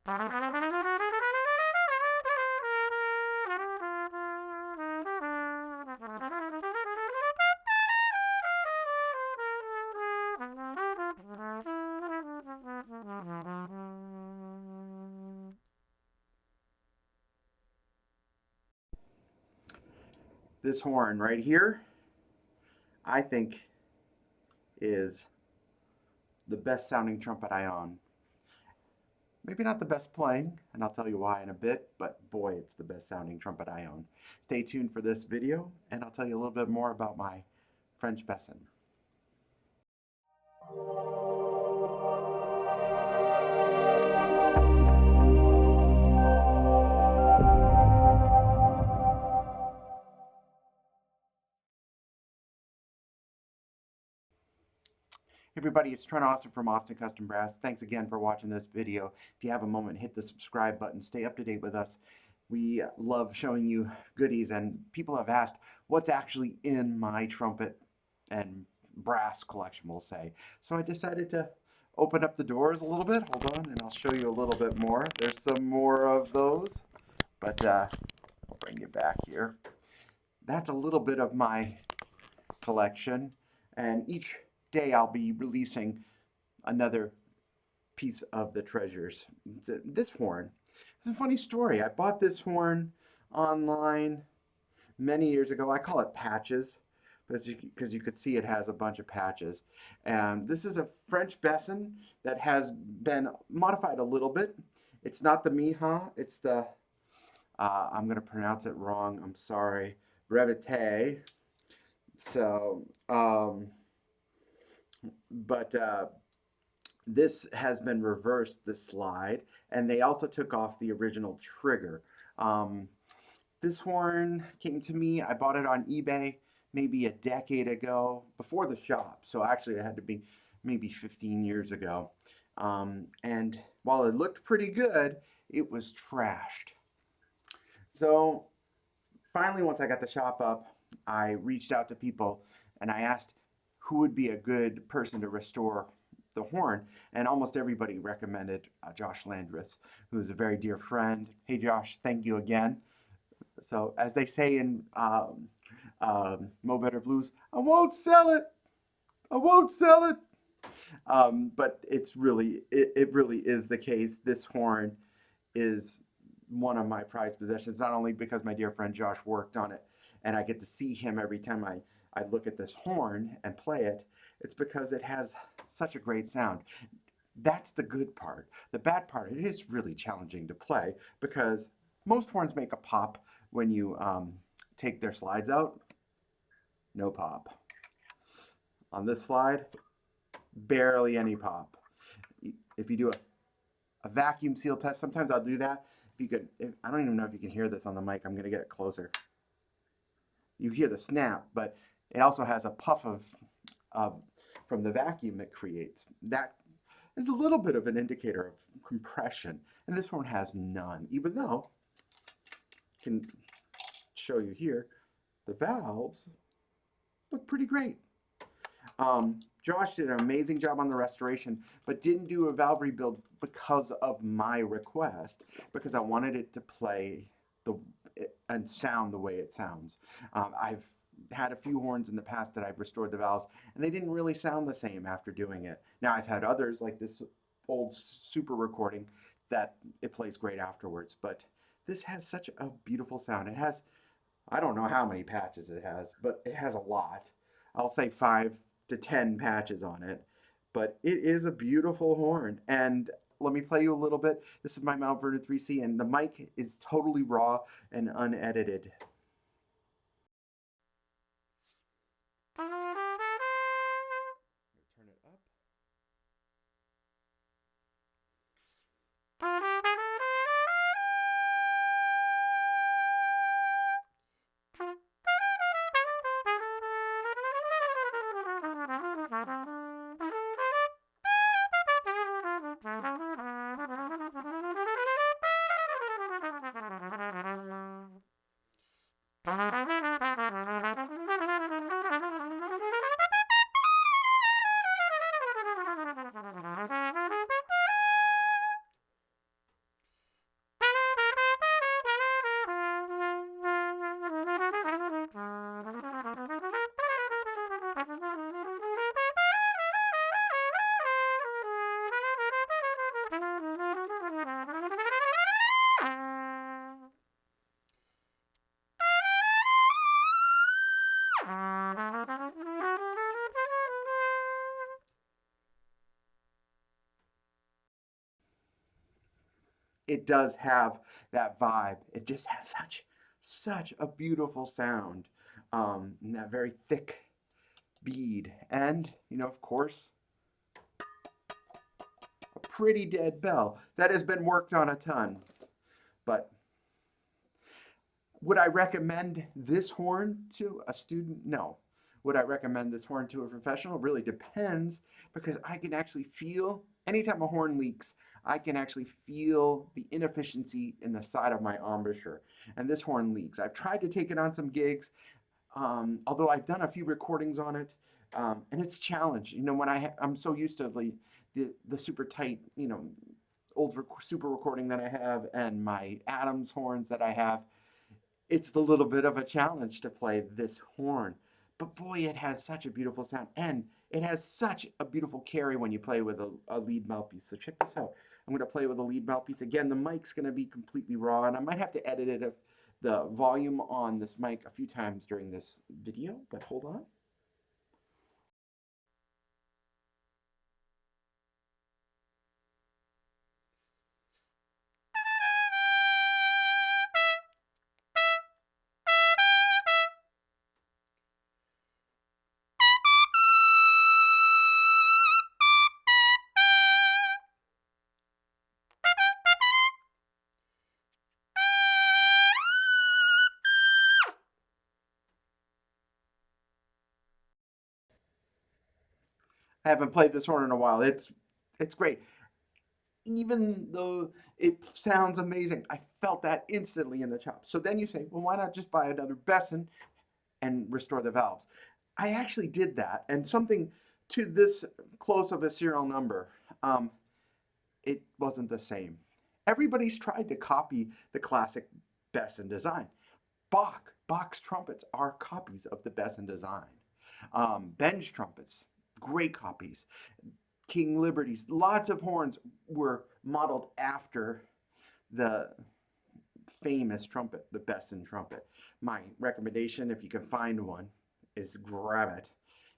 This horn right here, I think, is the best sounding trumpet I own. Maybe not the best playing, and I'll tell you why in a bit, but boy, it's the best sounding trumpet I own. Stay tuned for this video, and I'll tell you a little bit more about my French Besson. Hey everybody, it's Trent from Austin Custom Brass. Thanks again for watching this video. If you have a moment, hit the subscribe button. Stay up to date with us. We love showing you goodies, and people have asked what's actually in my trumpet and brass collection, we'll say. So I decided to open up the doors a little bit. Hold on, and I'll show you a little bit more. There's some more of those, but I'll bring you back here. That's a little bit of my collection, and each day I'll be releasing another piece of the treasures. This horn, it's a funny story. I bought this horn online many years ago. I call it patches because you could see it has a bunch of patches. And this is a French Besson that has been modified a little bit. It's not the Miha, it's the, I'm going to pronounce it wrong, I'm sorry, Brevete. So, this has been reversed, the slide, and they also took off the original trigger. This horn came to me, I bought it on eBay maybe a decade ago, before the shop, so actually it had to be maybe 15 years ago. And while it looked pretty good, it was trashed. So finally, once I got the shop up, I reached out to people and I asked who would be a good person to restore the horn, and almost everybody recommended Josh Landris, who's a very dear friend. Hey Josh, thank you again. So as they say in Mo Better Blues, I won't sell it, I won't sell it. But it really is the case. This horn is one of my prized possessions, not only because my dear friend Josh worked on it and I get to see him every time I look at this horn and play it, it's because it has such a great sound. That's the good part. The bad part, it is really challenging to play because most horns make a pop when you take their slides out. No pop. On this slide, barely any pop. If you do a vacuum seal test, sometimes I'll do that. I don't even know if you can hear this on the mic. I'm going to get it closer. You hear the snap, but it also has a puff of from the vacuum it creates. That is a little bit of an indicator of compression, and this one has none, even though I can show you here, the valves look pretty great. Josh did an amazing job on the restoration, but didn't do a valve rebuild because of my request, because I wanted it to play and sound the way it sounds. I've had a few horns in the past that I've restored the valves, and they didn't really sound the same after doing it. Now I've had others, like this old super recording, that it plays great afterwards, but this has such a beautiful sound. It has, I don't know how many patches it has, but it has a lot. I'll say 5 to 10 patches on it, but it is a beautiful horn. And let me play you a little bit. This is my Mount Vernon 3C, and the mic is totally raw and unedited. Turn it up. it does have that vibe. It just has such a beautiful sound, and that very thick bead. And, of course, a pretty dead bell that has been worked on a ton. But would I recommend this horn to a student? No. Would I recommend this horn to a professional? It really depends, because I can actually feel, anytime a horn leaks, I can actually feel the inefficiency in the side of my embouchure. And this horn leaks. I've tried to take it on some gigs, although I've done a few recordings on it, and it's a challenge. When I'm so used to the super tight, old super recording that I have, and my Adams horns that I have, it's a little bit of a challenge to play this horn. But boy, it has such a beautiful sound, and it has such a beautiful carry when you play with a lead mouthpiece. So check this out. I'm going to play with a lead mouthpiece. Again, the mic's going to be completely raw, and I might have to edit it, if the volume on this mic, a few times during this video, but hold on. I haven't played this horn in a while. It's great. Even though it sounds amazing, I felt that instantly in the chops. So then you say, well, why not just buy another Besson and restore the valves? I actually did that, and something to this close of a serial number, it wasn't the same. Everybody's tried to copy the classic Besson design. Bach's trumpets are copies of the Besson design. Benge trumpets, great copies. King Liberties, lots of horns were modeled after the famous trumpet, the Besson trumpet. My recommendation, if you can find one, is grab it.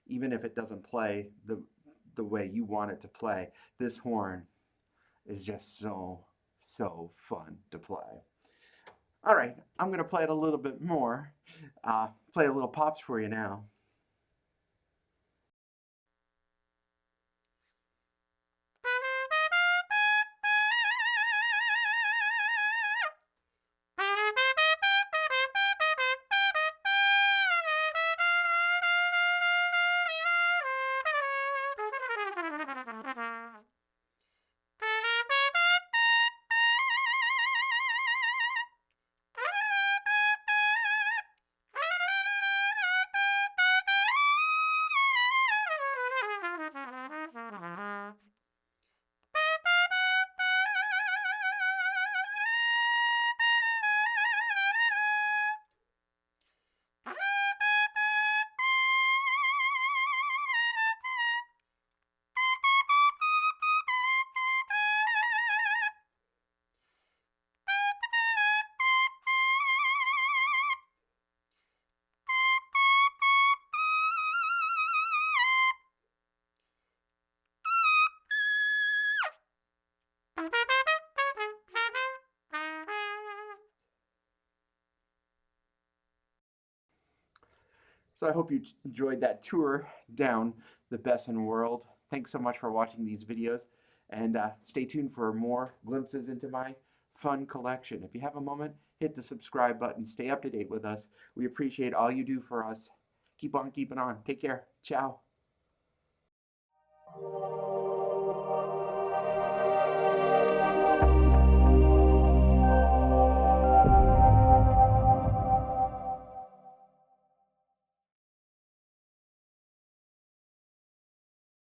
Even if it doesn't play the way you want it to play, this horn is just so fun to play. All right, I'm going to play it a little bit more. Play a little pops for you now. So I hope you enjoyed that tour down the Besson world. Thanks so much for watching these videos, and stay tuned for more glimpses into my fun collection. If you have a moment, hit the subscribe button. Stay up to date with us. We appreciate all you do for us. Keep on keeping on. Take care. Ciao.